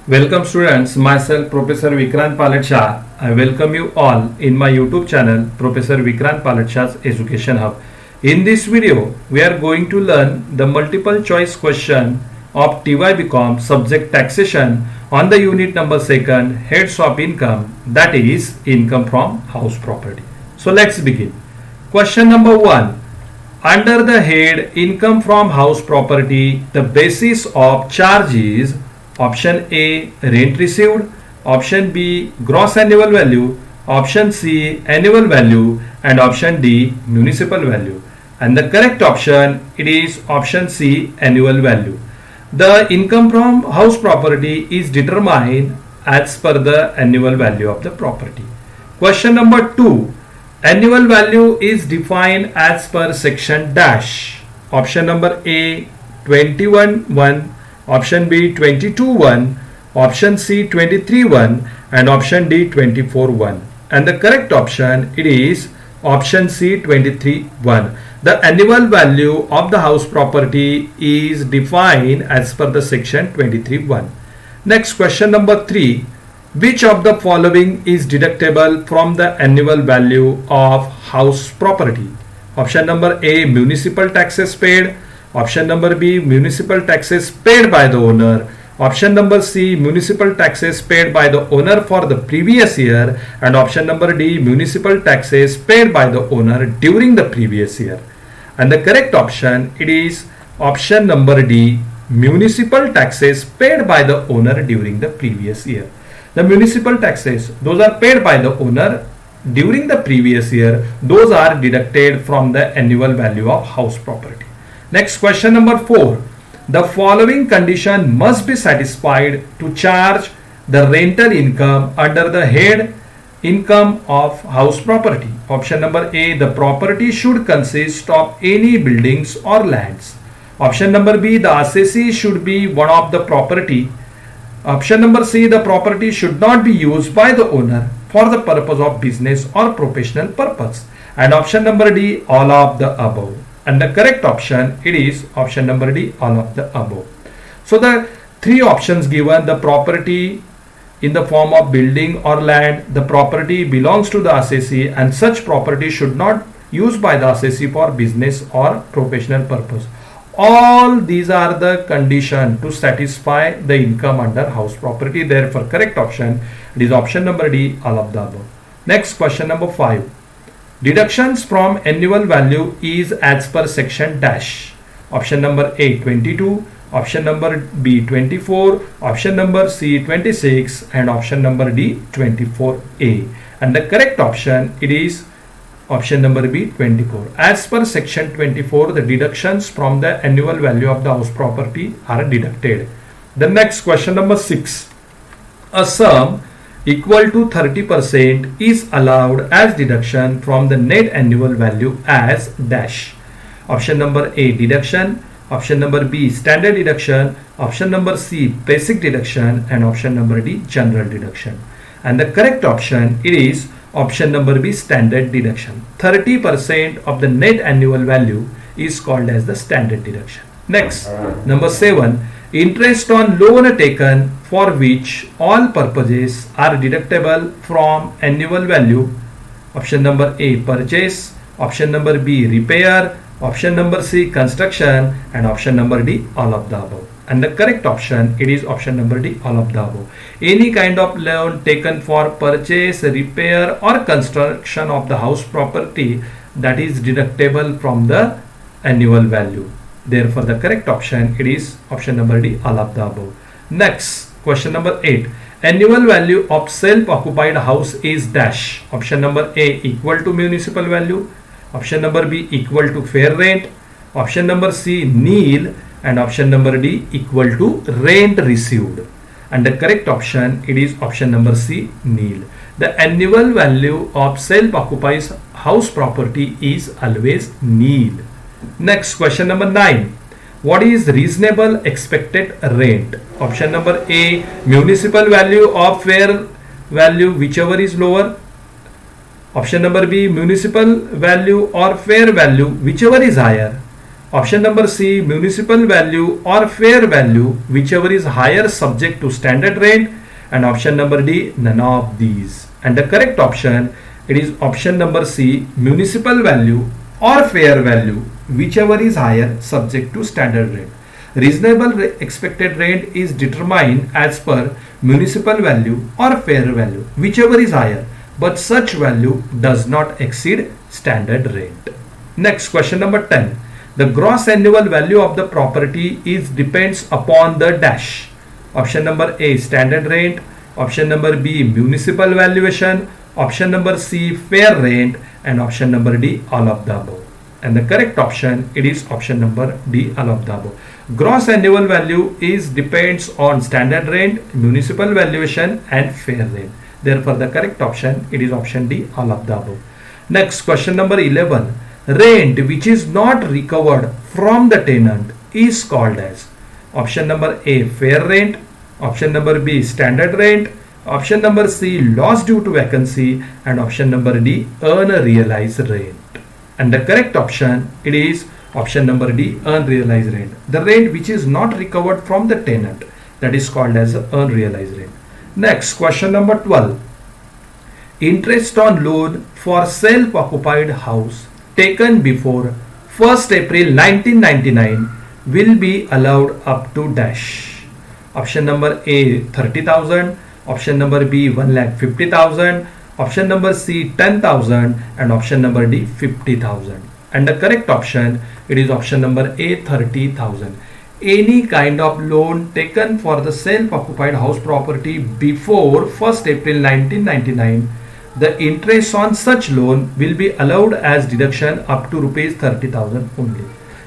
Welcome students, myself Professor Vikrant Palat Shah. I welcome you all in my YouTube channel Professor Vikrant Palat Shah's Education Hub. In this video, we are going to learn the multiple choice question of TY BCom subject taxation on the unit number 2nd heads of income, that is income from house property. So let's begin. Question number 1. Under the head income from house property, the basis of charge is option A rent received, option B gross annual value, option C annual value, and option D municipal value. And the correct option it is option C annual value. The income from house property is determined as per the annual value of the property. Question number 2. Annual value is defined as per section dash. Option number A 21(1), option B 22(1), option C 23(1), and option D 24(1). And the correct option it is option C 23(1). The annual value of the house property is defined as per the section 23(1). Next, question number 3. Which of the following is deductible from the annual value of house property? Option number A municipal taxes paid, option number B municipal taxes paid by the owner, option number C municipal taxes paid by the owner for the previous year, and option number D municipal taxes paid by the owner during the previous year. And the correct option it is option number D municipal taxes paid by the owner during the previous year. The municipal taxes, those are paid by the owner during the previous year, those are deducted from the annual value of house property. Next, question number 4. The following condition must be satisfied to charge the rental income under the head income of house property. Option number A, the property should consist of any buildings or lands. Option number B, the assessee should be one of the property. Option number C, the property should not be used by the owner for the purpose of business or professional purpose. And option number D, all of the above. And the correct option it is option number D, all of the above. So the three options given, the property in the form of building or land, the property belongs to the assessee, and such property should not used by the assessee for business or professional purpose. All these are the condition to satisfy the income under house property. Therefore, correct option it is option number D, all of the above. Next, question number 5. Deductions from annual value is as per section dash. Option number A 22, option number B 24, option number C 26, and option number D 24A. And the correct option it is option number B 24. As per section 24, the deductions from the annual value of the house property are deducted. The next, question number 6. A sum equal to 30% is allowed as deduction from the net annual value as dash. Option number A deduction, option number B standard deduction, option number C basic deduction, and option number D general deduction. And the correct option it is option number B standard deduction. 30% of the net annual value is called as the standard deduction. Next, number 7. Interest on loan taken for which all purposes are deductible from annual value. Option number A purchase, option number B repair, option number C construction, and option number D all of the above. And the correct option it is option number D, all of the above. Any kind of loan taken for purchase, repair, or construction of the house property, that is deductible from the annual value. Therefore, the correct option it is option number D, all of the above. Next, question number 8. Annual value of self-occupied house is dash. Option number A equal to municipal value, option number B equal to fair rent, option number C nil, and option number D equal to rent received. And the correct option it is option number C nil. The annual value of self-occupied house property is always nil. Next, question number 9. What is reasonable expected rent? Option number A municipal value of fair value whichever is lower, option number B municipal value or fair value whichever is higher, Option number C, municipal value or fair value, whichever is higher subject to standard rent. And option number D, none of these. And the correct option, it is option number C, municipal value or fair value, whichever is higher subject to standard rent. Reasonable expected rent is determined as per municipal value or fair value, whichever is higher, but such value does not exceed standard rent. Next, question number 10. The gross annual value of the property is depends upon the dash. Option number A, standard rent. Option number B, municipal valuation. Option number C, fair rent. And option number D, all of the above. And the correct option, it is option number D, all of the above. Gross annual value is depends on standard rent, municipal valuation and fair rent. Therefore, the correct option, it is option D, all of the above. Next, question number 11. Rent which is not recovered from the tenant is called as. Option number A, fair rent. Option number B, standard rent. Option number C, loss due to vacancy. And option number D, unrealized rent. And the correct option, it is option number D, unrealized rent. The rent which is not recovered from the tenant, that is called as unrealized rent. Next, question number 12. Interest on loan for self-occupied house taken before 1st April 1999 will be allowed up to dash. Option number A, 30,000. Option number B, 1,50,000. Option number C, 10,000. And option number D, 50,000. And the correct option, it is option number A, 30,000. Any kind of loan taken for the self-occupied house property before 1st April 1999, the interest on such loan will be allowed as deduction up to rupees 30,000 only.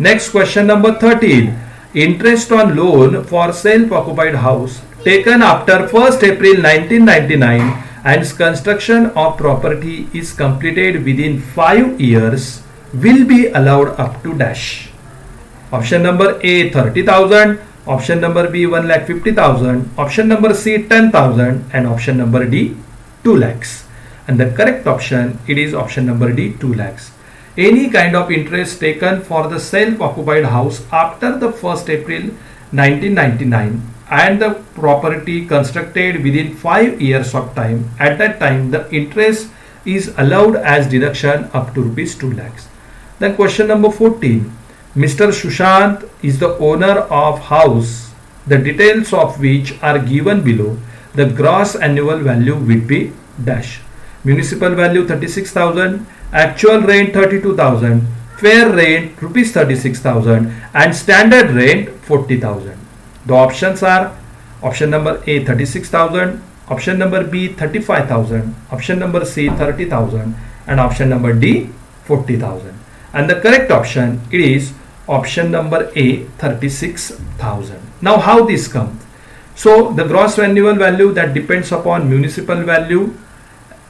Next, question number 13. Interest on loan for self-occupied house taken after 1st April 1999 and construction of property is completed within 5 years will be allowed up to dash. Option number A, 30,000. Option number B, 1,50,000. Option number C, 10,000. And option number D, 2 lakhs. And the correct option, it is option number D, 2 lakhs. Any kind of interest taken for the self-occupied house after the 1st April 1999 and the property constructed within 5 years of time, at that time the interest is allowed as deduction up to rupees 2 lakhs. Then question number 14. Mr. Sushant is the owner of house, the details of which are given below. The gross annual value will be dash. Municipal value 36,000, actual rent 32,000, fair rent rupees 36,000 and standard rent 40,000. The options are option number A, 36,000, option number B, 35,000, option number C, 30,000 and option number D, 40,000. And the correct option, it is option number A, 36,000. Now how this comes? So the gross annual value that depends upon municipal value,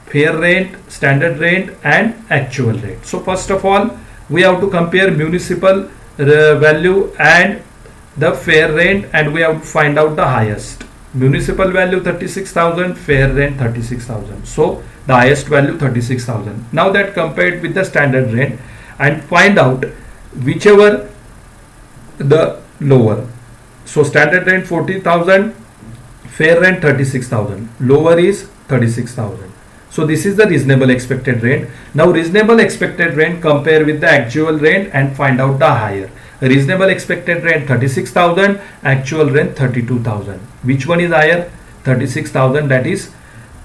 fair rent, standard rent and actual rate. So first of all, we have to compare municipal value and the fair rent and we have to find out the highest. Municipal value 36,000, fair rent 36,000. So the highest value 36,000. Now that compared with the standard rent and find out whichever the lower. So standard rent 40,000, fair rent 36,000, lower is 36,000. So this is the reasonable expected rent. Now reasonable expected rent compare with the actual rent and find out the higher. Reasonable expected rent 36,000, actual rent 32,000. Which one is higher? 36,000, that is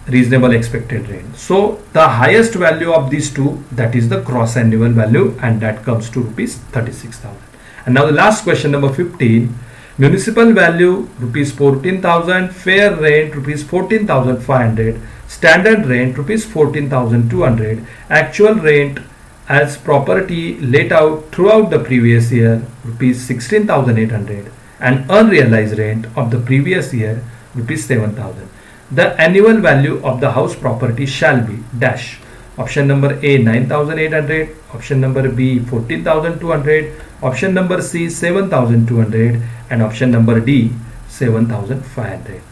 reasonable expected rent. So the highest value of these two, that is the gross annual value, and that comes to rupees 36,000. And now the last question, number 15. Municipal value rupees 14,000, fair rent rupees 14,500, standard rent rupees 14,200, actual rent as property let out throughout the previous year rupees 16,800 and unrealized rent of the previous year rupees 7,000. The annual value of the house property shall be dash. Option number A, 9,800, option number B, 14,200, option number C, 7,200 and option number D, 7,500.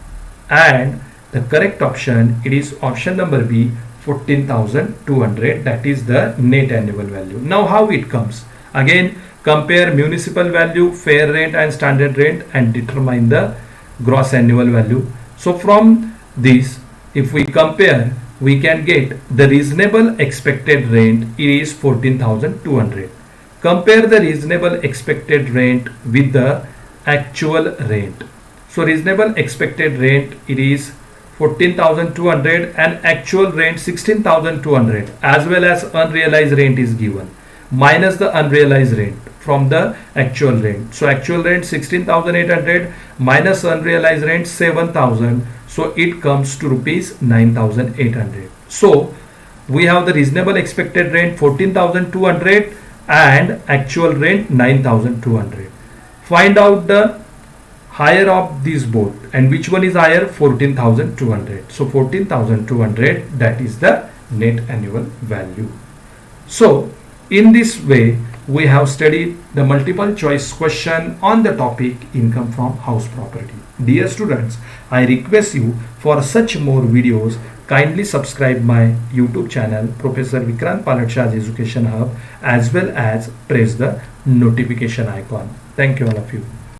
And the correct option, it is option number B, 14,200, that is the net annual value. Now how it comes? Again, compare municipal value, fair rent and standard rent, and determine the gross annual value. So from this, if we compare, we can get the reasonable expected rent, it is 14,200. Compare the reasonable expected rent with the actual rent. So reasonable expected rent, it is 14,200 and actual rent 16,200, as well as unrealized rent is given, minus the unrealized rent from the actual rent. So actual rent 16,800 minus unrealized rent 7,000, so it comes to rupees 9,800. So we have the reasonable expected rent 14,200 and actual rent 9,200. Find out the higher of these both, and which one is higher? 14,200. So 14,200, that is the net annual value. So in this way we have studied the multiple choice question on the topic income from house property. Dear students, I request you, for such more videos, kindly subscribe my YouTube channel Professor Vikrant Palat Shah's Education Hub, as well as press the notification icon. Thank you all of you.